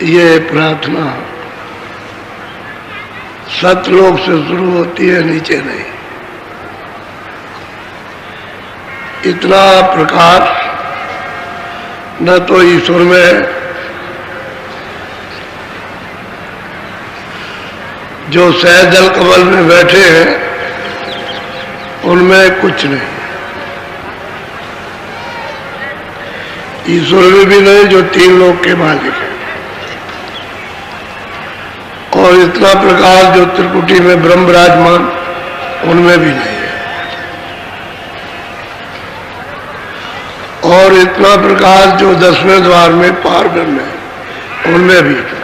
ये प्रार्थना सतलोक से शुरू होती है, नीचे नहीं। इतना प्रकाश न तो ईश्वर में, जो सहजल कमल में बैठे हैं उनमें कुछ नहीं, ईश्वर में भी नहीं जो तीन लोक के मालिक है, और इतना प्रकाश जो त्रिकुटी में ब्रह्म विराजमान उनमें भी नहीं है, और इतना प्रकाश जो 10वें द्वार में पार ब्रह्म है उनमें भी नहीं,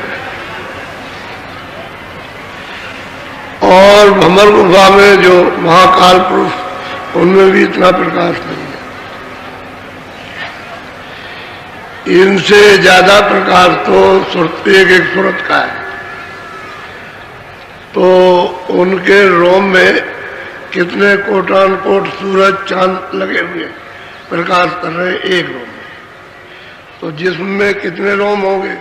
और भंवर गुफा में जो महाकाल पुरुष उनमें भी इतना प्रकाश नहीं है। इनसे ज्यादा प्रकाश तो एक एक सूरत का है। तो उनके रोम में कितने कोटान कोट सूरज चांद लगे हुए प्रकाश कर रहे हैं एक रोम में। तो जिस्म में कितने रोम होंगे,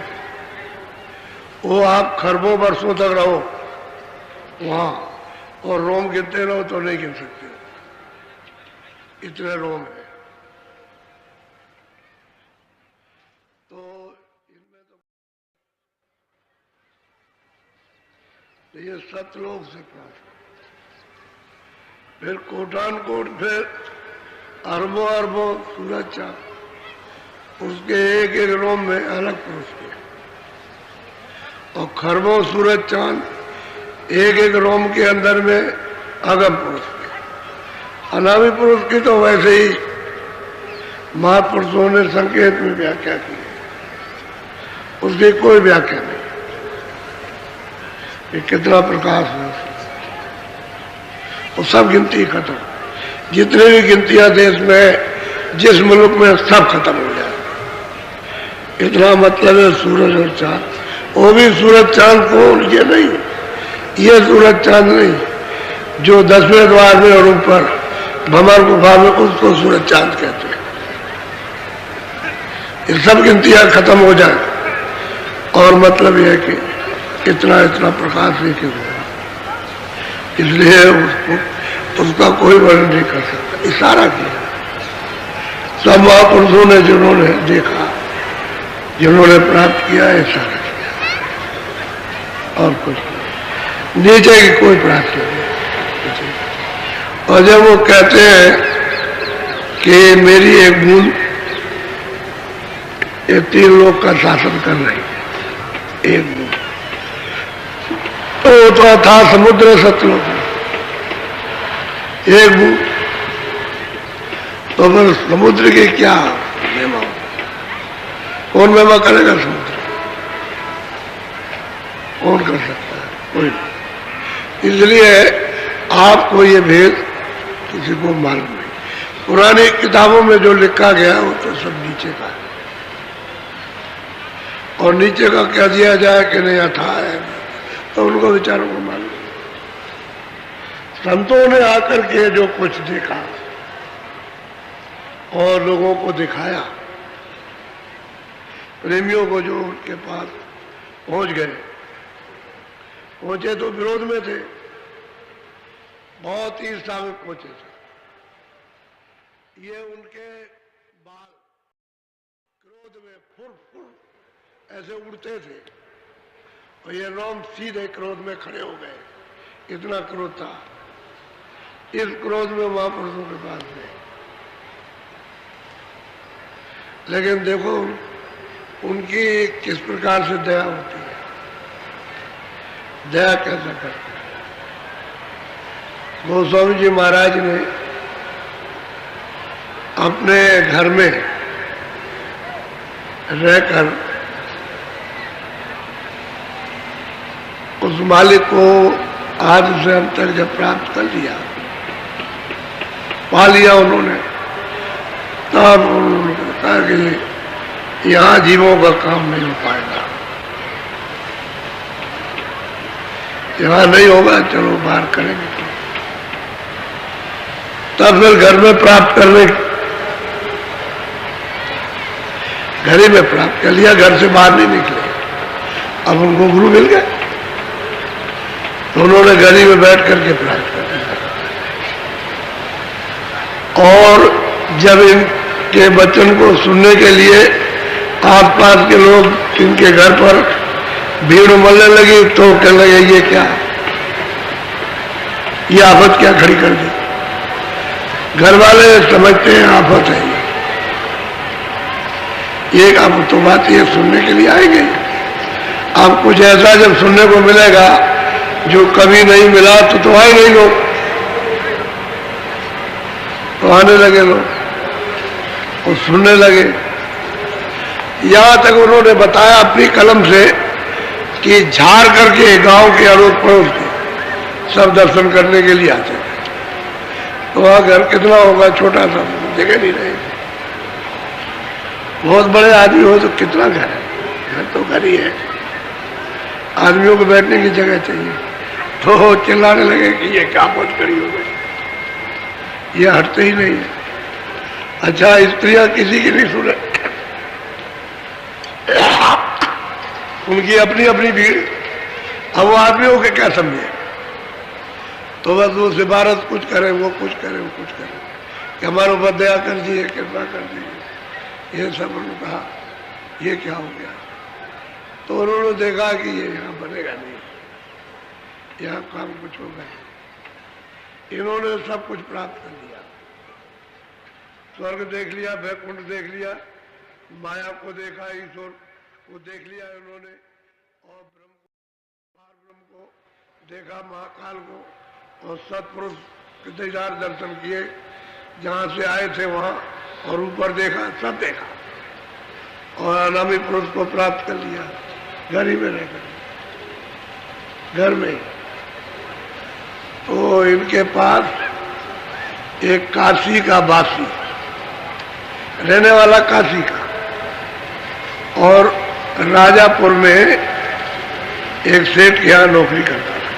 वो आप खरबों वर्षों तक रहो वहां, और रोम गिनते रहो तो नहीं गिन सकते, इतने रोम है। तो इनमें तो ये सतलोक से प्राप्त, फिर कोटान कोट, फिर अरबों अरबों सूरज चांद, उसके एक एक रोम में अलग पुरुष के, और खरबों सूरज चांद एक एक रोम के अंदर में अगम पुरुष के। अनामी पुरुष की तो वैसे ही महापुरुषों ने संकेत में व्याख्या की है, उसकी कोई व्याख्या नहीं। ये कितना प्रकाश है, वो सब गिनती खत्म। जितने भी गिनतियां देश में जिस मुल्क में सब खत्म हो जाए। इतना मतलब है सूरज और चांद, वो भी सूरज चांद को ये नहीं, ये सूरज चांद नहीं, जो 10वें द्वार में और ऊपर भंवर गुफा में, उसको सूरज चांद कहते हैं। ये सब गिनतियां खत्म हो जाए, और मतलब यह है कि इतना इतना प्रकाश नहीं क्यों, इसलिए उसका कोई वर्णन नहीं कर सकता। इशारा किया सब महापुरुषों ने, जिन्होंने देखा, जिन्होंने प्राप्त किया, इशारा किया, और कुछ नहीं। नीचे की कोई प्रार्थना नहीं। और जब वो कहते हैं कि मेरी एक बूंद ये तीन लोग का शासन कर रही है, एक बूंद, तो था समुद्र सतलोक में एक बूंद, तो फिर समुद्र की क्या महिमा, कौन महिमा करेगा समुद्र, कौन कर सकता है, कोई नहीं। इसलिए आपको ये भेद किसी को मालूम नहीं। पुरानी किताबों में जो लिखा गया वो तो सब नीचे का है, और नीचे का क्या दिया जाए कि नहीं अथा है, तो उनको विचारों को मालूम। संतों ने आकर के जो कुछ देखा और लोगों को दिखाया, प्रेमियों को जो उनके पास पहुंच गए, पहुंचे तो विरोध में थे, बहुत ही ईर्ष्या में पहुंचे थे। ये उनके बाल क्रोध में फुर फुर ऐसे उड़ते थे, और ये रोम सीधे क्रोध में खड़े हो गए, इतना क्रोध था। इस क्रोध में महापुरुषों के पास गए, लेकिन देखो उनकी किस प्रकार से दया होती है, दया कैसा करते हैं। गोस्वामी जी महाराज ने अपने घर में रहकर उस मालिक को आज से अंत तक जब प्राप्त कर लिया, पा लिया उन्होंने, तब उन्होंने कहा कि यहाँ जीवों का काम नहीं हो पाएगा, यहाँ नहीं होगा, चलो बाहर करेंगे। तब फिर घर में प्राप्त करने, घर ही में प्राप्त कर लिया, घर से बाहर नहीं निकले। अब उनको गुरु मिल गए तो उन्होंने गली में बैठ करके प्रार्थना की। और जब इनके वचन को सुनने के लिए आसपास के लोग इनके घर पर भीड़ उमड़ने लगी तो कहने लगे ये क्या, ये आफत क्या खड़ी कर दी। घर वाले समझते हैं आफत है ये एक आफत, तो बात ये सुनने के लिए आएंगे। अब कुछ ऐसा जब सुनने को मिलेगा जो कभी नहीं मिला तो आए नहीं लोग, तो आने लगे लोग और सुनने लगे। यहां तक उन्होंने बताया अपनी कलम से कि झाड़ करके गांव के अड़ोस पड़ोस के सब दर्शन करने के लिए आते थे। तो वहां घर कितना होगा, छोटा सा, जगह नहीं रही। बहुत बड़े आदमी हो तो कितना घर है, घर तो घर ही है, आदमियों को बैठने की जगह चाहिए। तो चिल्लाने लगे कि ये क्या बहुत कड़ी हो गई, ये हटते ही नहीं है। अच्छा, स्त्रियां किसी की नहीं सुने, उनकी अपनी अपनी भीड़। अब वो आदमियों के क्या समझे, तो बस वो सिफारत कुछ करे, वो कुछ करे, वो कुछ करे कि हमारे ऊपर दया कर दिए, कृपा कर दीजिए। ये सब उन्होंने कहा, ये क्या हो गया। तो उन्होंने देखा कि ये यहाँ बनेगा नहीं, यहाँ काम कुछ होगा। इन्होंने सब कुछ प्राप्त कर लिया, स्वर्ग देख लिया, वैकुंठ देख लिया, माया को देखा, ईश्वर को देख लिया इन्होंने, और ब्रह्म को देखा, महाकाल को, और सत्पुरुष के दीदार दर्शन किए, जहां से आए थे वहां, और ऊपर देखा, सब देखा, और अनामी पुरुष को प्राप्त कर लिया घर ही में रहकर, घर में। तो इनके पास एक काशी का वासी रहने वाला, काशी का, और राजापुर में एक सेठ के यहाँ नौकरी करता था,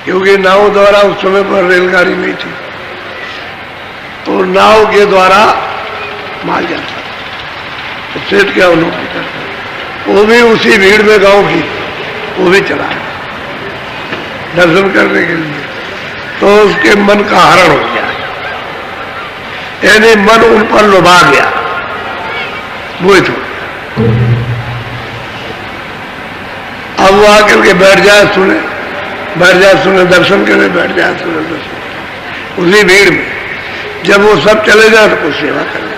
क्योंकि नाव द्वारा उस समय पर रेलगाड़ी नहीं थी, तो नाव के द्वारा माल जाता था। तो सेठ के यहाँ नौकरी करता था, वो भी उसी भीड़ में गांव की, वो भी चला दर्शन करने के लिए। तो उसके मन का हरण हो गया, यानी मन उन पर लुभा गया, मोहित हो गया। अब वो आकर के बैठ जाए सुने, बैठ जाए सुने, दर्शन करे, बैठ जाए सुने, दर्शन, उसी भीड़ में। जब वो सब चले जाए तो कुछ सेवा कर ले,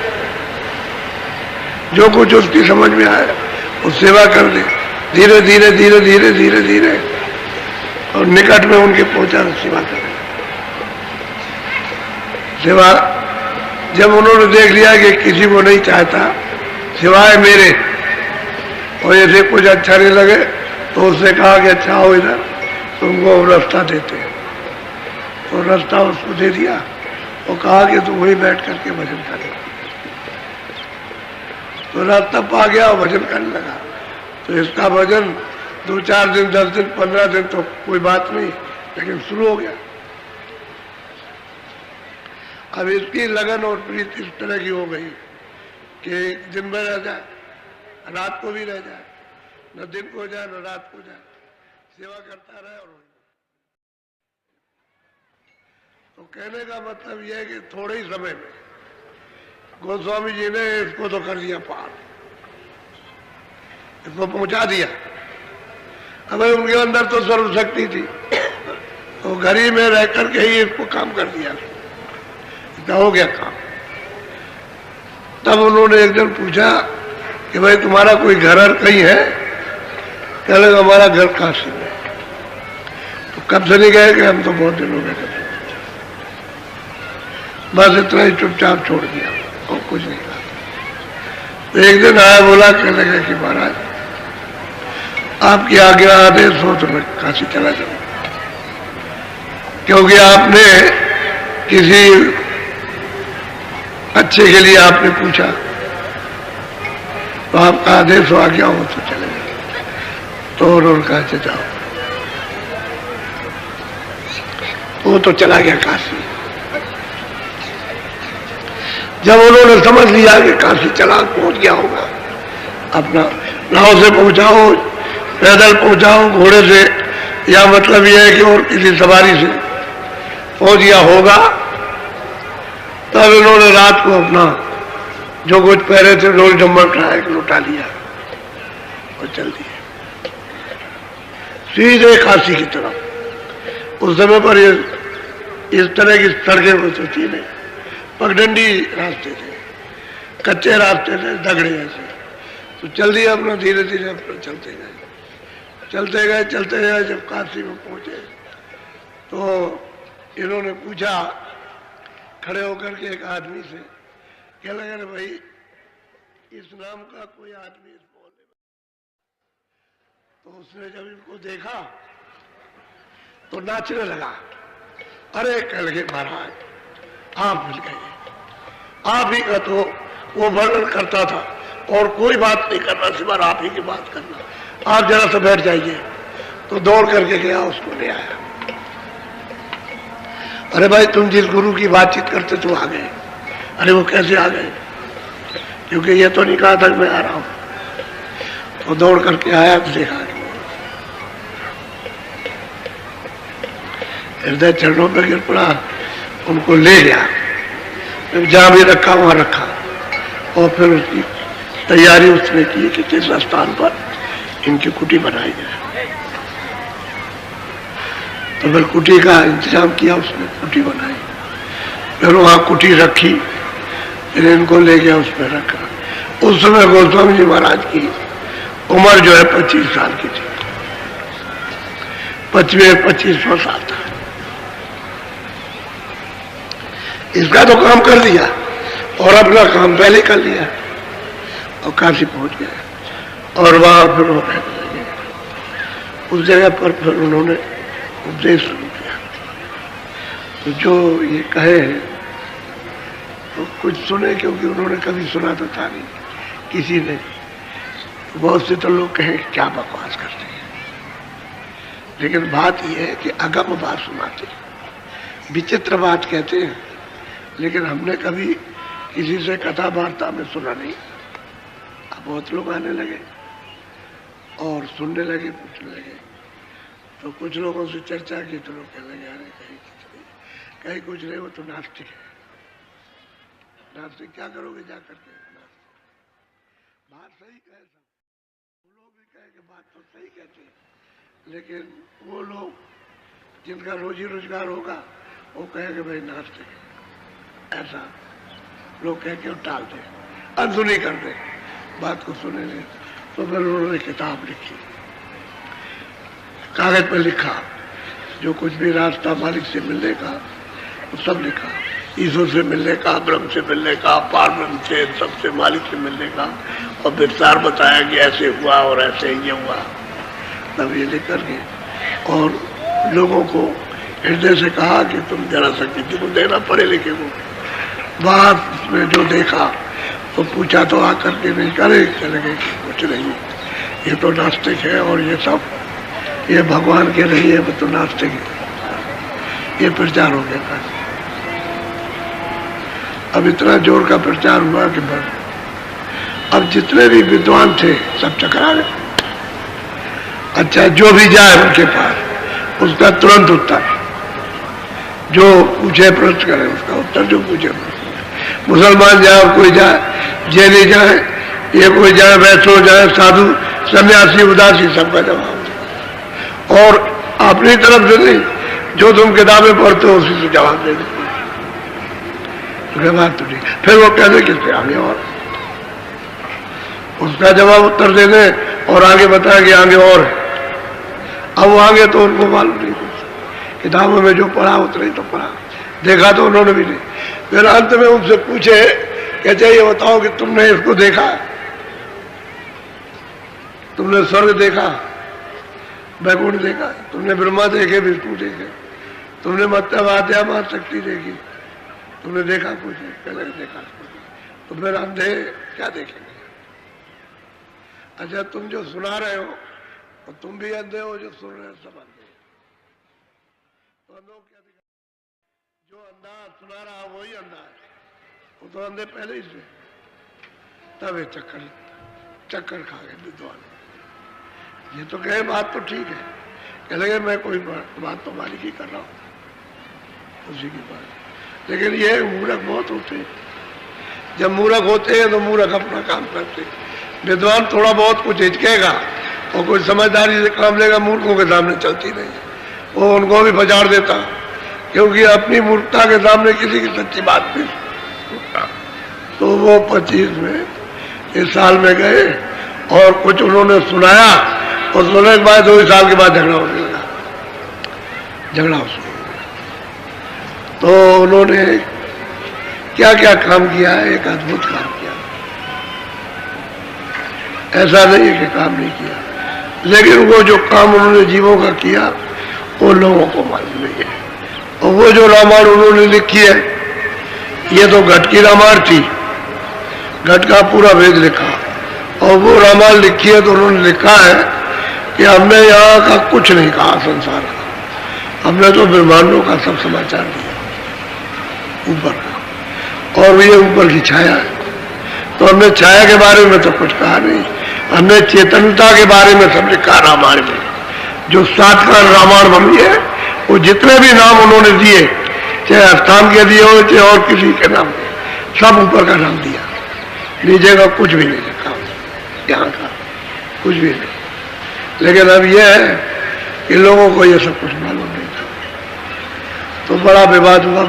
जो कुछ उसकी समझ में आए वो सेवा कर दे, धीरे धीरे धीरे धीरे धीरे धीरे, और निकट में उनके पहुंचा सेवा करे। सेवा जब उन्होंने देख लिया कि किसी को नहीं चाहता सिवाय मेरे, और ऐसे कुछ अच्छा नहीं लगे, तो उससे कहा कि अच्छा हो इधर, तुमको रास्ता देते हैं। तो रास्ता उसको दे दिया और कहा कि तुम वहीं बैठ करके भजन कर। तो रास्ता पा गया और भजन करने लगा। तो इसका भजन 2-4 दिन, 10 दिन, 15 दिन तो कोई बात नहीं, लेकिन शुरू हो गया। अब इसकी लगन और प्रीति इस तरह की हो गई कि दिन में रह जाए, रात को भी रह जाए, न दिन को जाए न रात को जाए, सेवा करता रहे। और तो कहने का मतलब यह है कि थोड़े ही समय में गोस्वामी जी ने इसको तो कर दिया पार, इसको पहुंचा दिया। अब उनके अंदर तो सर्वशक्ति थी, तो घर ही में रह करके ही इसको काम कर दिया, हो गया काम। तब उन्होंने एक दिन पूछा कि भाई तुम्हारा कोई घर कहीं है? कहने लगा हमारा घर काशी में। तो कब से नहीं गए? कि हम तो बहुत दिन हो गए, बस इतना ही चुपचाप छोड़ दिया और कुछ नहीं कहा। तो एक दिन आया, बोला, कहने लगा कि महाराज आपकी आज्ञा आदेश हो तो मैं काशी चला जाऊं, क्योंकि आपने किसी अच्छे के लिए आपने पूछा, तो आपका आदेश हो, आज्ञा हो तो चले जाओ। तो उन्होंने कहा जाओ। वो तो चला गया काशी। जब उन्होंने समझ लिया कि काशी चला पहुंच गया होगा, अपना नाव से पहुंचाओ, पैदल पहुंचाओ, घोड़े से, या मतलब यह है कि और किसी सवारी से पहुंच गया होगा। तब इन्होंने रात को अपना जो कुछ पहले थे ढोल डम्बर उठाया, लुटा लिया और चल दिए सीधे काशी की तरफ। उस समय पर ये इस तरह की सड़कें तो थी नहीं, पगडंडी रास्ते थे, कच्चे रास्ते थे, दगड़े ऐसे। तो चल दिया अपना, धीरे धीरे अपना चलते गए। जब काशी में पहुंचे तो इन्होंने पूछा खड़े होकर के एक आदमी से, क्या लगा रे भाई, इस नाम का कोई आदमी इस बोले। तो उसने जब इनको देखा तो नाचने लगा। अरे कह लगे महाराज आप मिल गए, आप ही का तो वो वर्णन करता था और कोई बात नहीं करना, सिवाय आप ही की बात करना, आप जरा सा बैठ जाइए। तो दौड़ करके गया, उसको ले आया। अरे भाई तुम जिस गुरु की बातचीत करते तो आ गए। अरे वो कैसे आ गए, क्योंकि ये तो नहीं कहा था मैं आ रहा हूं। तो दौड़ करके आया तो देखा हृदय चरणों पर गिर पड़ा, उनको ले गया, जहां भी रखा वहां रखा, और फिर उसकी तैयारी उसने की कि किस स्थान पर इनकी कुटी बनाई जाए। तो फिर कुटी का इंतजाम किया उसने, कुटी बनाई, फिर वहां कुटी रखी, फिर इनको ले गया, उसमें रखा। उस समय गोस्वामी जी महाराज की उम्र जो है 25 साल की थी, 25वां साल था। इसका तो काम कर दिया और अपना काम पहले कर लिया और काशी पहुंच गया। और वहां फिर वो रहने लगे। उस जगह पर फिर उन्होंने उपदेश शुरू किया। तो जो ये कहे तो कुछ सुने, क्योंकि उन्होंने कभी सुना तो था नहीं किसी ने। तो बहुत से तो लोग कहें क्या बकवास करते हैं, लेकिन बात यह है कि अगम बात सुनाते हैं, विचित्र बात कहते हैं, लेकिन हमने कभी किसी से कथा वार्ता में सुना नहीं। अब बहुत लोग आने लगे और सुनने लगे, पूछने लगे। तो कुछ लोगों से चर्चा की तो लोग कहने लगे अरे कहीं कुछ नहीं, वो तो नास्तिक है। नास्तिक क्या करोगे जा करके? बात सही कहे सब, वो लोग भी कहे कि बात तो सही कहते हैं, लेकिन वो लोग जिनका रोजी रोजगार होगा वो कहेंगे भाई नास्तिक है, ऐसा लोग कह के टाल दे, अनसुनी कर दे, बात को सुने नहीं। तो फिर उन्होंने किताब लिखी, कागज पर लिखा, जो कुछ भी रास्ता मालिक से मिलने का वो सब लिखा, ईश्वर से मिलने का, ब्रह्म से मिलने का, पार ब्रह्म से, सबसे मालिक से मिलने का, और विस्तार बताया कि ऐसे हुआ और ऐसे ये हुआ। तब ये लिख करके और लोगों को हृदय से कहा कि तुम जरा सा किसी को देना, पढ़े लिखे को। बात में जो देखा तो पूछा तो आकर के नहीं करे, चले गए कुछ नहीं, ये तो नास्तिक है, और ये सब ये भगवान के नहीं है, वो तो नास्तिक है। ये प्रचार हो गया। अब इतना जोर का प्रचार हुआ कि बस अब जितने भी विद्वान थे सब चकरा गए। अच्छा, जो भी जाए उनके पास उसका तुरंत उत्तर, जो पूछे प्रश्न करे उसका उत्तर, जो पूछे प्रश्न। मुसलमान जाए और कोई जाए, जैनी जाए, ये कोई जाए, वैष्णव जाए, साधु सन्यासी उदासी, सबका जवाब। और अपनी तरफ से नहीं, जो तुम किताबें पढ़ते हो उसी से जवाब दे दो। बात तो नहीं। फिर वो कहते किससे आगे, और उसका जवाब उत्तर दे दे और आगे बताया कि आगे और है। अब वो आगे तो उनको मालूम नहीं, किताबों में जो पढ़ा उतना ही तो पढ़ा, देखा तो उन्होंने भी नहीं। फिर अंत में उनसे पूछे कहते ये बताओ कि तुमने इसको देखा, तुमने स्वर्ग देखा, वैकुंठ देखा, तुमने ब्रह्मा देखे, विष्णु देखे, तुमने मत्स्यवाद्या मां शक्ति देखी, तुमने देखा कुछ नहीं? पहले देखा। तो फिर अंधे क्या देखेंगे? अच्छा, तुम जो सुना रहे हो और तुम भी अंधे हो, जो सुन रहे हो सब अंधे। तो अंधों क्या दिखा? जो अंधा सुना रहा वही अंधा है, वो तो अंधे पहले ही से। तब ये चक्कर चक्कर खा गए विद्वान। ये तो कहे बात तो ठीक है, कह लगे मैं कोई बात तो मालिक ही कर रहा हूं उसी की बात। लेकिन ये मूर्ख बहुत होते हैं, जब मूर्ख होते हैं तो मूर्ख अपना काम करते हैं। विद्वान थोड़ा बहुत कुछ हिचकेगा और कोई समझदारी से काम लेगा, मूर्खों के सामने चलती नहीं, वो उनको भी बजाड़ देता, क्योंकि अपनी मूर्खता के सामने किसी की सच्ची बात नहीं सुनता। तो वो 25 में इस साल में गए और कुछ उन्होंने सुनाया, और सुनने के बाद 2 साल के बाद झगड़ा होने लगा, झगड़ा शुरू हो गया। तो उन्होंने क्या क्या काम किया है, एक अद्भुत काम किया। ऐसा नहीं है कि काम नहीं किया, लेकिन वो जो काम उन्होंने जीवों का किया वो लोगों को मालूम नहीं है। और वो जो रामायण उन्होंने लिखी है, ये तो घट की रामायण थी, घट का पूरा वेद लिखा, और वो रामायण लिखी है तो उन्होंने लिखा है कि हमने यहाँ का कुछ नहीं कहा संसार का, हमने तो ब्रह्मांडों का सब समाचार दिया ऊपर का, और ये ऊपर की छाया है। तो हमने छाया के बारे में तो कुछ कहा नहीं, हमने चेतनता के बारे में सब लिखा रामायण में। जो 7 का रामायण बनी है, वो जितने भी नाम उन्होंने दिए, चाहे स्थान के दिए हो चाहे और किसी के नाम, सब ऊपर का नाम दिया, नीचे का कुछ भी नहीं लिखा, यहाँ का कुछ भी नहीं। लेकिन अब यह है कि लोगों को यह सब कुछ मालूम नहीं था, तो बड़ा विवाद हुआ,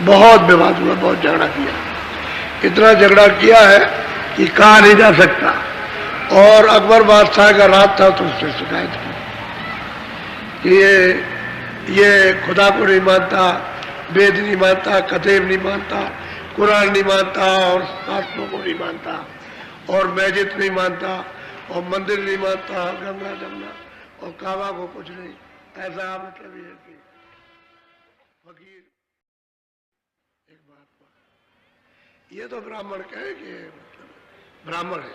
बहुत विवाद हुआ, बहुत झगड़ा किया। इतना झगड़ा किया है कि कहा नहीं जा सकता। और अकबर बादशाह का राज था तो उससे शिकायत की कि ये खुदा को नहीं मानता, वेद नहीं मानता, कतेब नहीं मानता, कुरान नहीं मानता, और शास्त्रों को नहीं मानता, और मस्जिद नहीं मानता, और मंदिर नहीं मानता, गंगा जमुना और काबा को कुछ नहीं। ऐसा मतलब ये कि फकीर एक बात, ये तो ब्राह्मण कहे कि मतलब ब्राह्मण है,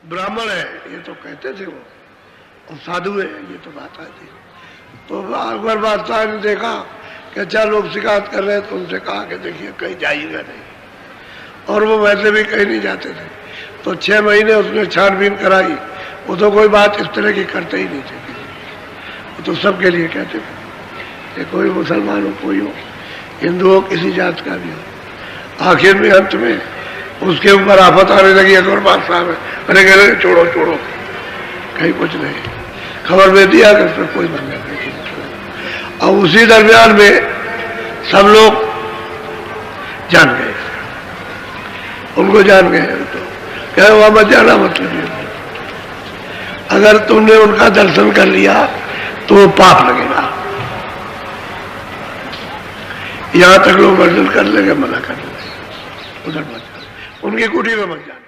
ब्राह्मण है, ये तो कहते थे वो, और साधु है, ये तो बात आती। तो अकबर बादशाह ने देखा कि अच्छा लोग शिकायत कर रहे हैं, तो उनसे कहा कि देखिए कहीं जाइएगा नहीं, और वो वैसे भी कहीं नहीं जाते थे। तो 6 महीने उसने छानबीन कराई, वो तो कोई बात इस तरह की करते ही नहीं थे, वो तो सबके लिए कहते थे कि कोई मुसलमान हो, कोई हो, हिंदू हो, किसी जात का भी हो। आखिर में अंत में उसके ऊपर आफत आने लगी अकबर बादशाह में, अरे कह रहे छोड़ो छोड़ो, कहीं कुछ नहीं, खबर दे दिया कि उसमें कोई बंदा नहीं। और उसी दरमियान में सब लोग जान गए, उनको जान गए, तो कहे वहां मत जाना, मतलब अगर तुमने उनका दर्शन कर लिया तो वो पाप लगेगा। यहां तक लोग वर्जन कर लेंगे, मना कर लेंगे, उधर मत जाना, उनकी कुटी में मत जाना।